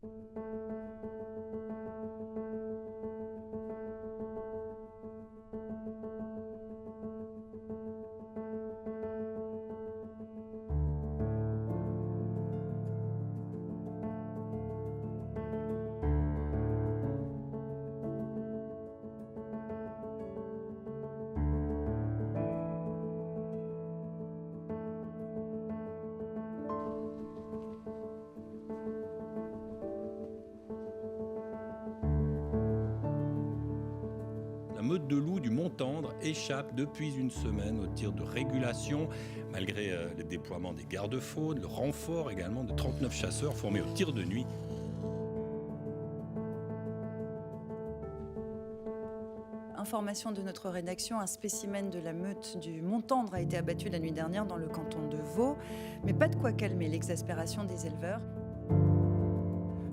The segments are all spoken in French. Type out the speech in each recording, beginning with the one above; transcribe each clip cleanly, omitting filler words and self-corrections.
La meute de loups du Mont-Tendre échappe depuis une semaine aux tirs de régulation, malgré le déploiement des gardes-faunes, le renfort également de 39 chasseurs formés au tir de nuit. Information de notre rédaction, un spécimen de la meute du Mont-Tendre a été abattu la nuit dernière dans le canton de Vaud, mais pas de quoi calmer l'exaspération des éleveurs.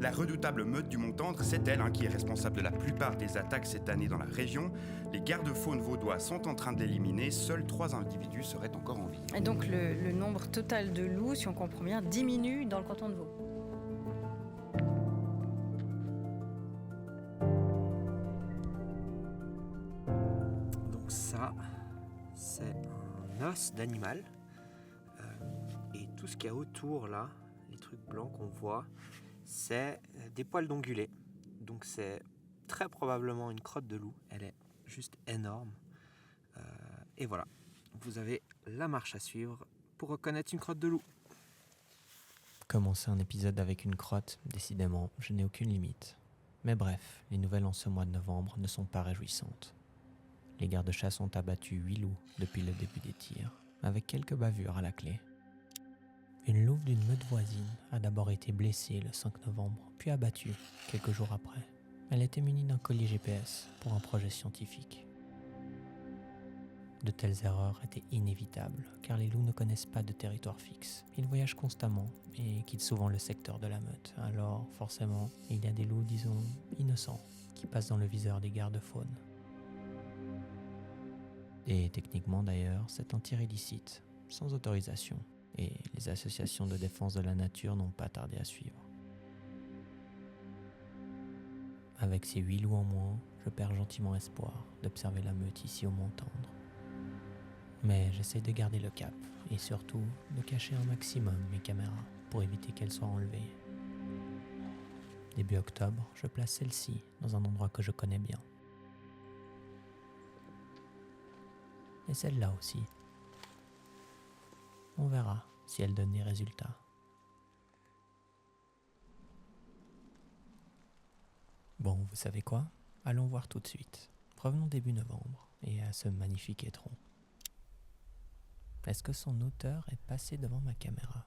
La redoutable meute du Mont-Tendre, c'est elle qui est responsable de la plupart des attaques cette année dans la région. Les gardes-faunes vaudois sont en train de l'éliminer, seuls 3 individus seraient encore en vie. Et donc le nombre total de loups, si on comprend bien, diminue dans le canton de Vaud. Donc ça, c'est un os d'animal. Et tout ce qu'il y a autour là, les trucs blancs qu'on voit, c'est des poils d'ongulés. Donc c'est très probablement une crotte de loup. Elle est juste énorme. Et voilà, vous avez la marche à suivre pour reconnaître une crotte de loup. Commencer un épisode avec une crotte, décidément, je n'ai aucune limite. Mais bref, les nouvelles en ce mois de novembre ne sont pas réjouissantes. Les gardes-chasse ont abattu 8 loups depuis le début des tirs, avec quelques bavures à la clé. Une louve d'une meute voisine a d'abord été blessée le 5 novembre, puis abattue quelques jours après. Elle était munie d'un collier GPS pour un projet scientifique. De telles erreurs étaient inévitables, car les loups ne connaissent pas de territoire fixe. Ils voyagent constamment et quittent souvent le secteur de la meute. Alors, forcément, il y a des loups, disons, innocents, qui passent dans le viseur des gardes-faunes. Et techniquement d'ailleurs, c'est un tir illicite, sans autorisation. Et les associations de défense de la nature n'ont pas tardé à suivre. Avec ces 8 loups en moins, je perds gentiment espoir d'observer la meute ici au Mont-Tendre. Mais j'essaie de garder le cap et surtout de cacher un maximum mes caméras pour éviter qu'elles soient enlevées. Début octobre, je place celle-ci dans un endroit que je connais bien. Et celle-là aussi. On verra si elle donne des résultats. Bon, vous savez quoi ? Allons voir tout de suite. Revenons début novembre et à ce magnifique étron. Est-ce que son auteur est passé devant ma caméra ?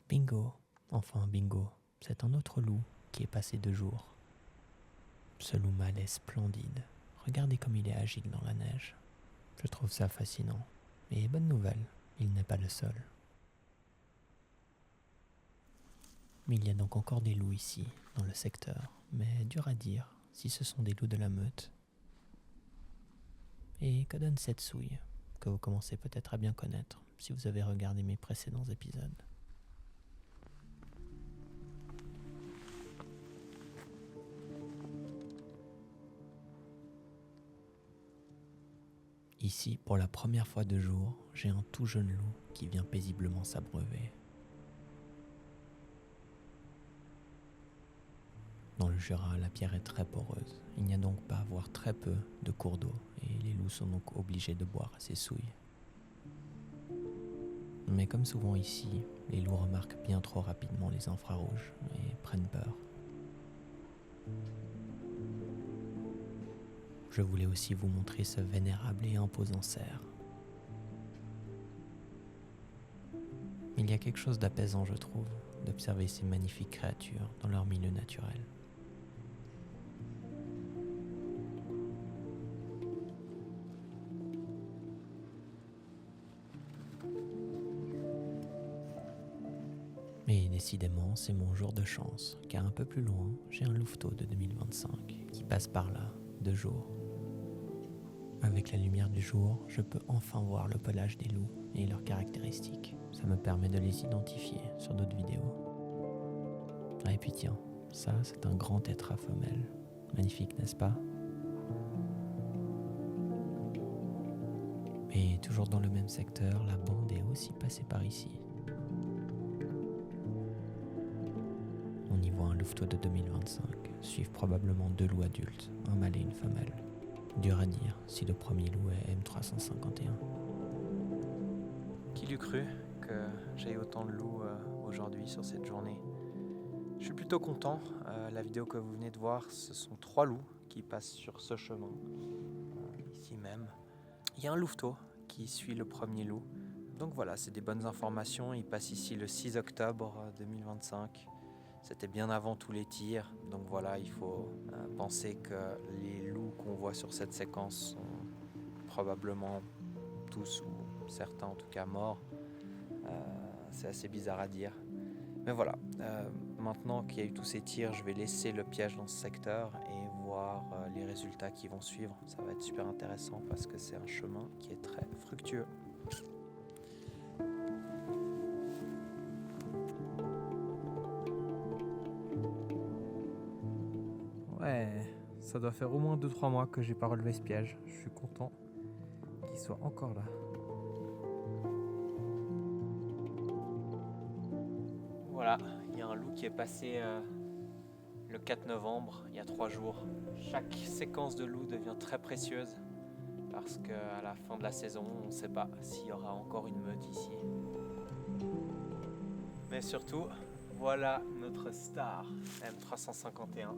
Bingo, enfin bingo, c'est un autre loup qui est passé 2 jours. Ce loup mâle est splendide. Regardez comme il est agile dans la neige. Je trouve ça fascinant. Et bonne nouvelle, il n'est pas le seul. Mais il y a donc encore des loups ici, dans le secteur. Mais dur à dire si ce sont des loups de la meute. Et que donne cette souille, que vous commencez peut-être à bien connaître, si vous avez regardé mes précédents épisodes. Ici, pour la première fois de jour, j'ai un tout jeune loup qui vient paisiblement s'abreuver. Dans le Jura, la pierre est très poreuse. Il n'y a donc pas, voire très peu, de cours d'eau, et les loups sont donc obligés de boire à ces souilles. Mais comme souvent ici, les loups remarquent bien trop rapidement les infrarouges et prennent peur. Je voulais aussi vous montrer ce vénérable et imposant cerf. Il y a quelque chose d'apaisant, je trouve, d'observer ces magnifiques créatures dans leur milieu naturel. Et décidément, c'est mon jour de chance, car un peu plus loin, j'ai un louveteau de 2025 qui passe par là, 2 jours. Avec la lumière du jour, je peux enfin voir le pelage des loups et leurs caractéristiques. Ça me permet de les identifier sur d'autres vidéos. Ah, et puis tiens, ça c'est un grand tétras femelle. Magnifique, n'est-ce pas? Et toujours dans le même secteur, la bande est aussi passée par ici. On y voit un louveteau de 2025, suivent probablement 2 loups adultes, un mâle et une femelle. Dur à dire si le premier loup est M351. Qui l'eût cru que j'ai autant de loups aujourd'hui sur cette journée? Je suis plutôt content. La vidéo que vous venez de voir, ce sont 3 loups qui passent sur ce chemin, ici même. Il y a un louveteau qui suit le premier loup. Donc voilà, c'est des bonnes informations. Il passe ici le 6 octobre 2025. C'était bien avant tous les tirs. Donc voilà, il faut penser que les loups qu'on voit sur cette séquence sont probablement tous, ou certains en tout cas, morts. C'est assez bizarre à dire. Mais voilà, maintenant qu'il y a eu tous ces tirs, je vais laisser le piège dans ce secteur et voir les résultats qui vont suivre. Ça va être super intéressant parce que c'est un chemin qui est très fructueux. Ouais, ça doit faire au moins 2-3 mois que j'ai pas relevé ce piège. Je suis content qu'il soit encore là. Voilà, il y a un loup qui est passé le 4 novembre, il y a 3 jours. Chaque séquence de loup devient très précieuse parce qu'à la fin de la saison, on ne sait pas s'il y aura encore une meute ici. Mais surtout, voilà notre star M351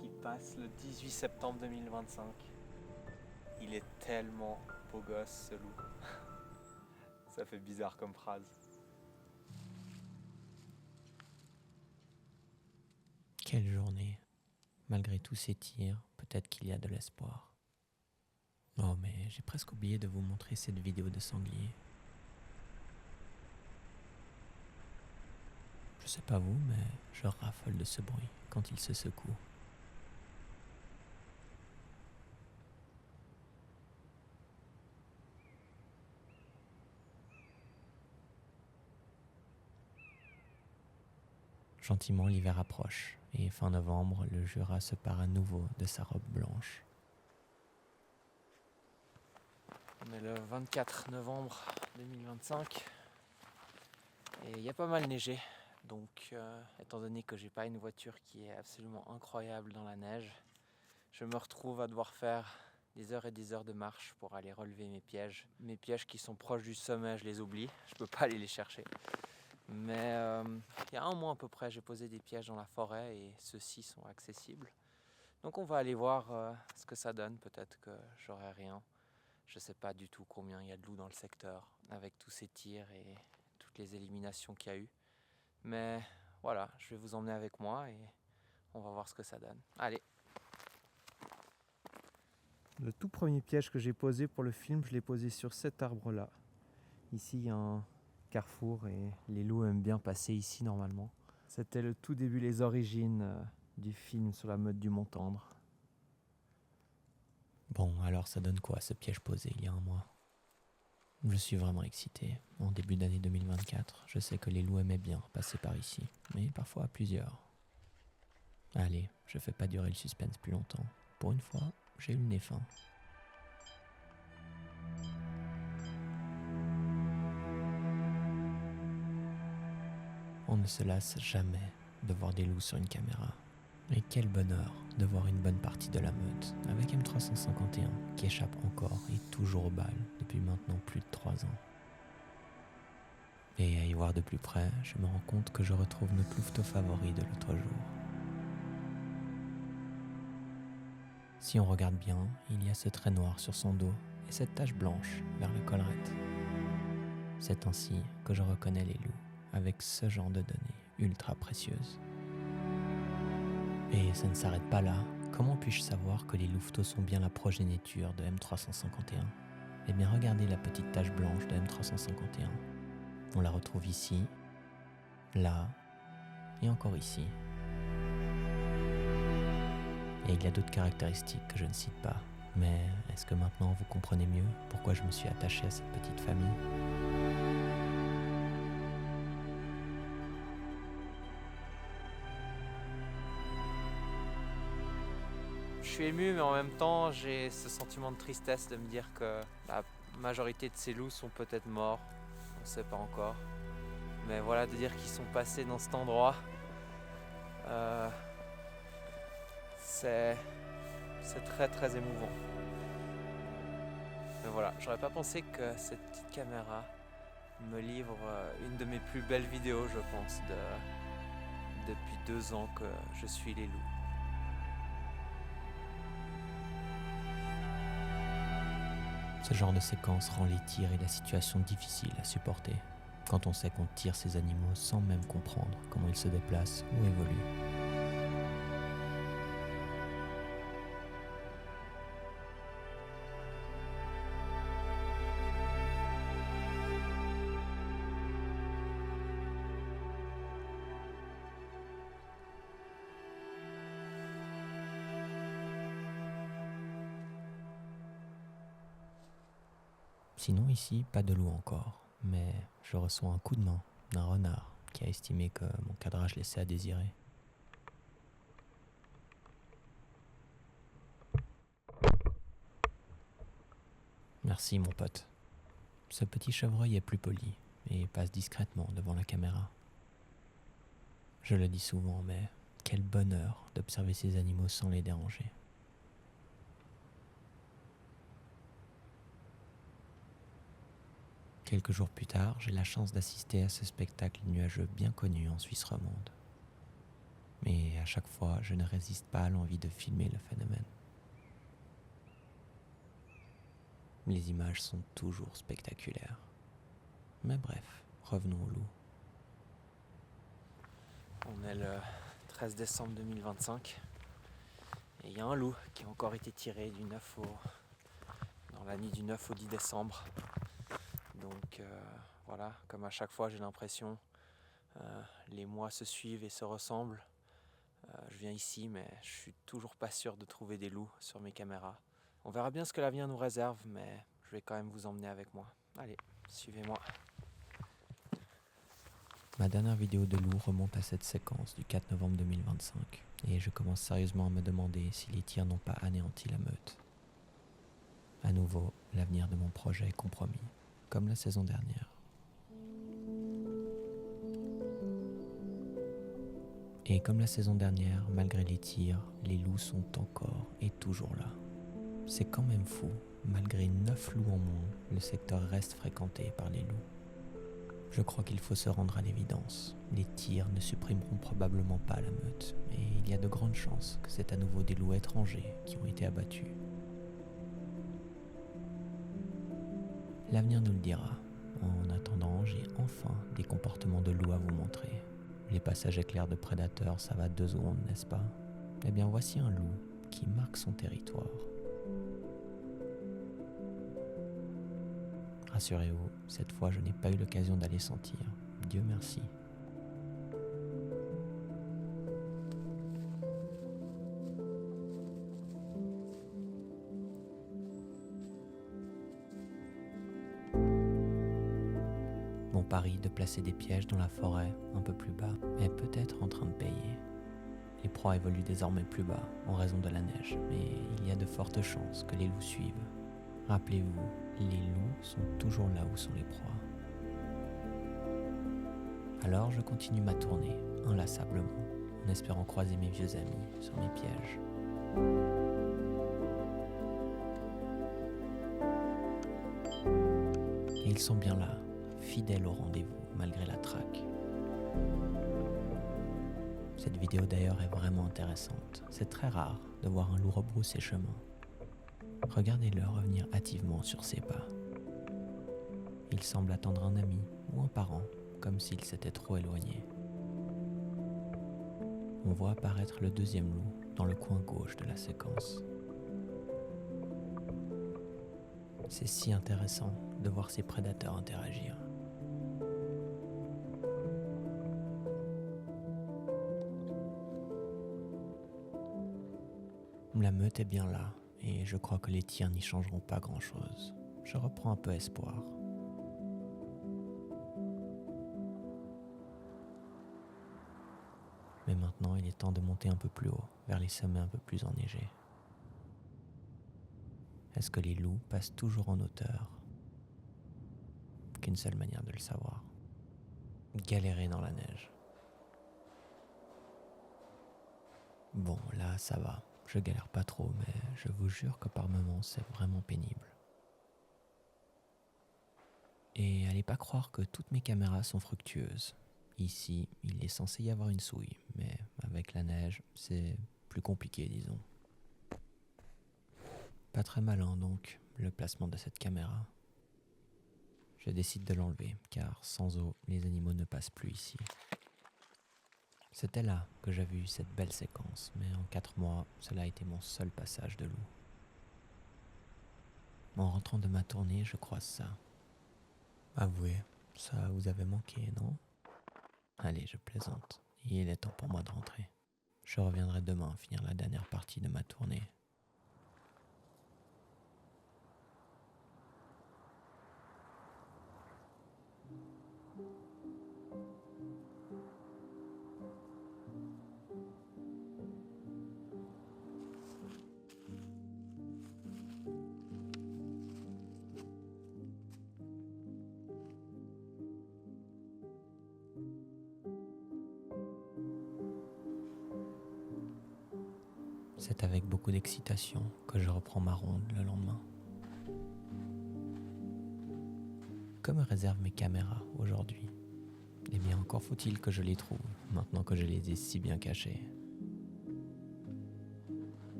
qui passe le 18 septembre 2025. Il est tellement beau gosse ce loup. Ça fait bizarre comme phrase. Quelle journée. Malgré tous ces tirs, peut-être qu'il y a de l'espoir. Oh, mais j'ai presque oublié de vous montrer cette vidéo de sanglier. Je sais pas vous, mais je raffole de ce bruit quand il se secoue. Gentiment, l'hiver approche, et fin novembre, le Jura se pare à nouveau de sa robe blanche. On est le 24 novembre 2025 et il y a pas mal neigé. Donc, étant donné que j'ai pas une voiture qui est absolument incroyable dans la neige, je me retrouve à devoir faire des heures et des heures de marche pour aller relever mes pièges. Mes pièges qui sont proches du sommet, je les oublie, je peux pas aller les chercher. Mais il y a un mois à peu près, j'ai posé des pièges dans la forêt et ceux-ci sont accessibles. Donc on va aller voir ce que ça donne. Peut-être que j'aurai rien. Je ne sais pas du tout combien il y a de loups dans le secteur avec tous ces tirs et toutes les éliminations qu'il y a eu. Mais voilà, je vais vous emmener avec moi et on va voir ce que ça donne. Allez. Le tout premier piège que j'ai posé pour le film, je l'ai posé sur cet arbre-là. Ici, il y a un carrefour et les loups aiment bien passer ici normalement. C'était le tout début, les origines du film sur la meute du Mont-Tendre. Bon, alors ça donne quoi ce piège posé il y a un mois? Je suis vraiment excité. En début d'année 2024, je sais que les loups aimaient bien passer par ici, mais parfois à plusieurs. Allez, je fais pas durer le suspense plus longtemps. Pour une fois, j'ai eu le nez fin. On ne se lasse jamais de voir des loups sur une caméra. Et quel bonheur de voir une bonne partie de la meute avec M351 qui échappe encore et toujours aux balles depuis maintenant plus de 3 ans. Et à y voir de plus près, je me rends compte que je retrouve notre louveteau favori de l'autre jour. Si on regarde bien, il y a ce trait noir sur son dos et cette tache blanche vers la collerette. C'est ainsi que je reconnais les loups avec ce genre de données ultra précieuses. Et ça ne s'arrête pas là. Comment puis-je savoir que les louveteaux sont bien la progéniture de M351 ? Eh bien, regardez la petite tache blanche de M351. On la retrouve ici, là et encore ici. Et il y a d'autres caractéristiques que je ne cite pas, Mais est-ce que maintenant vous comprenez mieux pourquoi je me suis attaché à cette petite famille ? Je suis ému, mais en même temps, j'ai ce sentiment de tristesse de me dire que la majorité de ces loups sont peut-être morts. On ne sait pas encore. Mais voilà, de dire qu'ils sont passés dans cet endroit, c'est très très émouvant. Mais voilà, j'aurais pas pensé que cette petite caméra me livre une de mes plus belles vidéos, je pense, depuis 2 ans que je suis les loups. Ce genre de séquence rend les tirs et la situation difficile à supporter, quand on sait qu'on tire ces animaux sans même comprendre comment ils se déplacent ou évoluent. Sinon ici, pas de loup encore, mais je reçois un coup de main d'un renard qui a estimé que mon cadrage laissait à désirer. Merci mon pote. Ce petit chevreuil est plus poli et passe discrètement devant la caméra. Je le dis souvent, mais quel bonheur d'observer ces animaux sans les déranger. Quelques jours plus tard, j'ai la chance d'assister à ce spectacle nuageux bien connu en Suisse romande. Mais à chaque fois, je ne résiste pas à l'envie de filmer le phénomène. Les images sont toujours spectaculaires. Mais bref, revenons au loup. On est le 13 décembre 2025 et il y a un loup qui a encore été tiré dans la nuit du 9 au 10 décembre. Donc voilà, comme à chaque fois j'ai l'impression les mois se suivent et se ressemblent. Je viens ici mais je suis toujours pas sûr de trouver des loups sur mes caméras. On verra bien ce que l'avenir nous réserve, mais je vais quand même vous emmener avec moi. Allez, suivez-moi. Ma dernière vidéo de loup remonte à cette séquence du 4 novembre 2025 et je commence sérieusement à me demander si les tirs n'ont pas anéanti la meute. À nouveau, l'avenir de mon projet est compromis, comme la saison dernière. Et comme la saison dernière, malgré les tirs, les loups sont encore et toujours là. C'est quand même fou, malgré 9 loups en monde, le secteur reste fréquenté par les loups. Je crois qu'il faut se rendre à l'évidence. Les tirs ne supprimeront probablement pas la meute, et il y a de grandes chances que c'est à nouveau des loups étrangers qui ont été abattus. L'avenir nous le dira. En attendant, j'ai enfin des comportements de loups à vous montrer. Les passages éclairs de prédateurs, ça va 2 secondes, n'est-ce pas ? Eh bien, voici un loup qui marque son territoire. Rassurez-vous, cette fois je n'ai pas eu l'occasion d'aller sentir. Dieu merci. Mon pari de placer des pièges dans la forêt un peu plus bas est peut-être en train de payer. Les proies évoluent désormais plus bas en raison de la neige, mais il y a de fortes chances que les loups suivent. Rappelez-vous, les loups sont toujours là où sont les proies. Alors je continue ma tournée, inlassablement, en espérant croiser mes vieux amis sur mes pièges. Et ils sont bien là, fidèles au rendez-vous, malgré la traque. Cette vidéo d'ailleurs est vraiment intéressante. C'est très rare de voir un loup rebrousser chemin. Regardez-le revenir hâtivement sur ses pas. Il semble attendre un ami ou un parent, comme s'il s'était trop éloigné. On voit apparaître le deuxième loup dans le coin gauche de la séquence. C'est si intéressant de voir ces prédateurs interagir. La meute est bien là, et je crois que les tirs n'y changeront pas grand-chose. Je reprends un peu espoir. Mais maintenant, il est temps de monter un peu plus haut, vers les sommets un peu plus enneigés. Est-ce que les loups passent toujours en hauteur? Qu'une seule manière de le savoir. Galérer dans la neige. Bon, là, ça va. Je galère pas trop, mais je vous jure que par moments, c'est vraiment pénible. Et allez pas croire que toutes mes caméras sont fructueuses. Ici, il est censé y avoir une souille, mais avec la neige, c'est plus compliqué, disons. Pas très malin, donc, le placement de cette caméra. Je décide de l'enlever, car sans eau, les animaux ne passent plus ici. C'était là que j'avais eu cette belle séquence, mais en 4 mois, cela a été mon seul passage de loup. En rentrant de ma tournée, je croise ça. Avouez, ça vous avait manqué, non? Allez, je plaisante. Il est temps pour moi de rentrer. Je reviendrai demain finir la dernière partie de ma tournée. C'est avec beaucoup d'excitation que je reprends ma ronde le lendemain. Que me réservent mes caméras aujourd'hui? Eh bien, encore faut-il que je les trouve, maintenant que je les ai si bien cachées.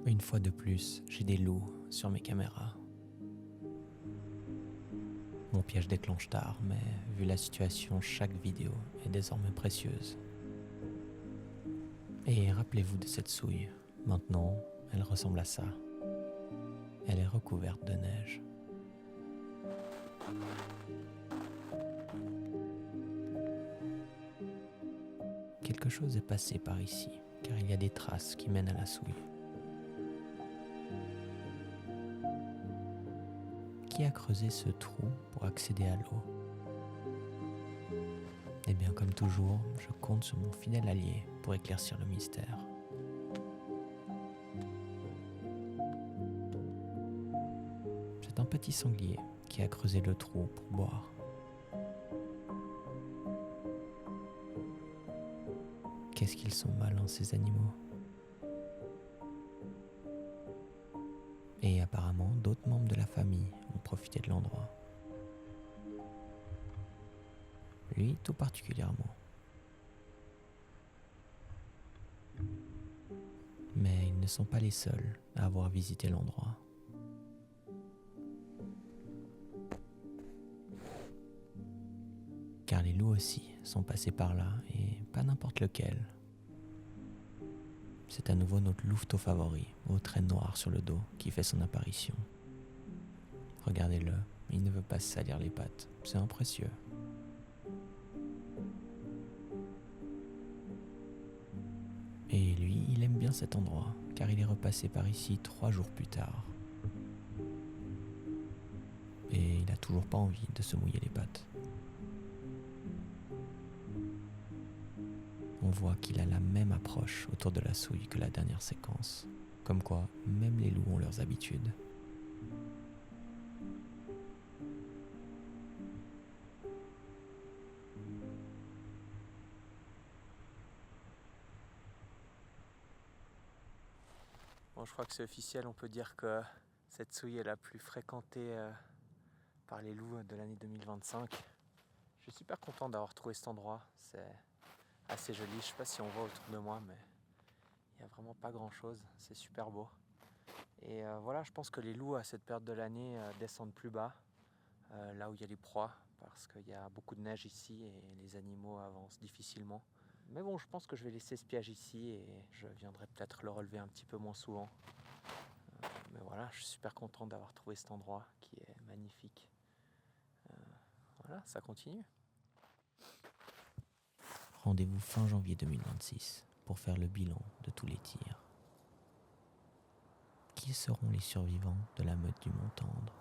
Une fois de plus, j'ai des loups sur mes caméras. Mon piège déclenche tard, mais vu la situation, chaque vidéo est désormais précieuse. Et rappelez-vous de cette souille. Maintenant, elle ressemble à ça. Elle est recouverte de neige. Quelque chose est passé par ici, car il y a des traces qui mènent à la souille. Qui a creusé ce trou pour accéder à l'eau? Eh bien, comme toujours, je compte sur mon fidèle allié pour éclaircir le mystère. C'est un petit sanglier qui a creusé le trou pour boire. Qu'est-ce qu'ils sont malins, ces animaux. Et apparemment, d'autres membres de la famille ont profité de l'endroit. Lui, tout particulièrement. Mais ils ne sont pas les seuls à avoir visité l'endroit. Car les loups aussi sont passés par là, et pas n'importe lequel. C'est à nouveau notre louveteau favori, aux traits noirs sur le dos, qui fait son apparition. Regardez-le, il ne veut pas se salir les pattes, c'est un précieux. Et lui, il aime bien cet endroit, car il est repassé par ici 3 jours plus tard. Et il n'a toujours pas envie de se mouiller les pattes. On voit qu'il a la même approche autour de la souille que la dernière séquence. Comme quoi, même les loups ont leurs habitudes. Bon, je crois que c'est officiel, on peut dire que cette souille est la plus fréquentée par les loups de l'année 2025. Je suis super content d'avoir trouvé cet endroit, c'est assez joli. Je sais pas si on voit autour de moi, mais il n'y a vraiment pas grand chose, c'est super beau. Et voilà, je pense que les loups à cette période de l'année descendent plus bas, là où il y a les proies, parce qu'il y a beaucoup de neige ici et les animaux avancent difficilement. Mais bon, je pense que je vais laisser ce piège ici et je viendrai peut-être le relever un petit peu moins souvent. Mais voilà, je suis super content d'avoir trouvé cet endroit qui est magnifique. Voilà, ça continue. Rendez-vous fin janvier 2026 pour faire le bilan de tous les tirs. Qui seront les survivants de la meute du Mont-Tendre ?